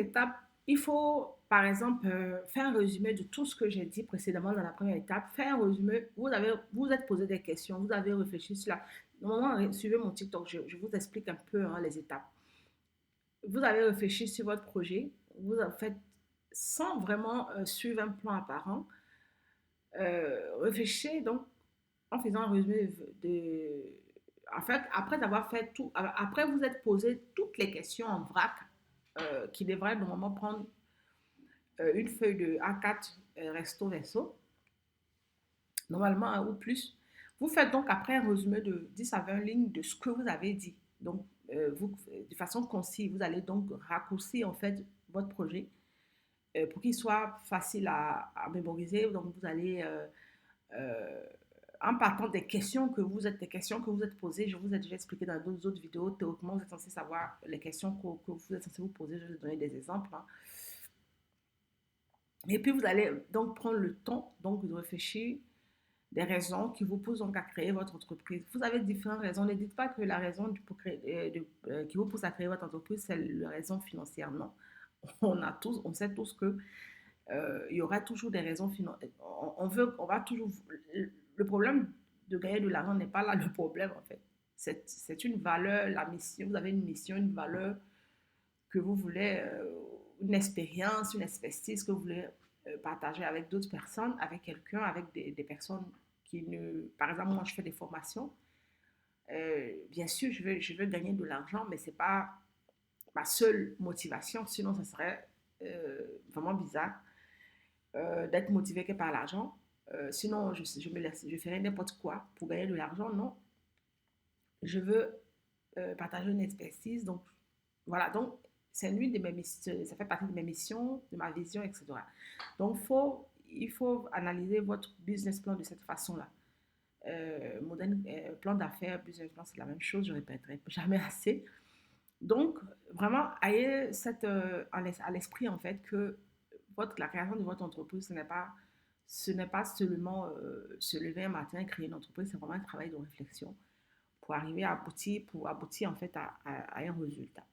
étape, il faut, par exemple, faire un résumé de tout ce que j'ai dit précédemment dans la première étape. Faire un résumé, vous êtes posé des questions, vous avez réfléchi sur la... Normalement, suivez mon TikTok, je vous explique un peu hein, les étapes. Vous avez réfléchi sur votre projet, vous avez fait sans vraiment suivre un plan apparent. Réfléchissez donc en faisant un résumé de... En fait, après avoir fait tout, après vous êtes posé toutes les questions en vrac qui devraient normalement prendre une feuille de A4 recto verso, normalement ou plus. Vous faites donc après un résumé de 10 à 20 lignes de ce que vous avez dit. Donc, vous, de façon concise, vous allez donc raccourcir en fait votre projet pour qu'il soit facile à mémoriser. Donc, vous allez euh, en partant des questions que vous êtes posées, je vous ai déjà expliqué dans d'autres autres vidéos, théoriquement, vous êtes censé savoir les questions que vous êtes censé vous poser. Je vais vous donner des exemples. Hein. Et puis, vous allez donc prendre le temps donc, de réfléchir des raisons qui vous poussent donc à créer votre entreprise. Vous avez différentes raisons. Ne dites pas que la raison qui vous pousse à créer votre entreprise, c'est la raison financière. Non. On sait tous que il y aura toujours des raisons financières. On va toujours. Le problème de gagner de l'argent n'est pas là le problème en fait. C'est une valeur, la mission. Vous avez une mission, une valeur que vous voulez, une expérience, une expertise que vous voulez partager avec d'autres personnes, avec quelqu'un, avec des personnes qui ne... Par exemple, moi, je fais des formations. Bien sûr, je veux gagner de l'argent, mais ce n'est pas ma seule motivation. Sinon, ça serait vraiment bizarre d'être motivé que par l'argent. Sinon, je ferais n'importe quoi pour gagner de l'argent. Non, je veux partager une expertise. Donc, voilà. Donc, c'est l'une de mes missions, ça fait partie de mes missions, de ma vision, etc. Donc, il faut analyser votre business plan de cette façon-là. Plan d'affaires, business plan, c'est la même chose, je répéterai jamais assez. Donc, vraiment, ayez à l'esprit, en fait, que la création de votre entreprise, ce n'est pas seulement se lever un matin et créer une entreprise, c'est vraiment un travail de réflexion pour aboutir en fait à un résultat.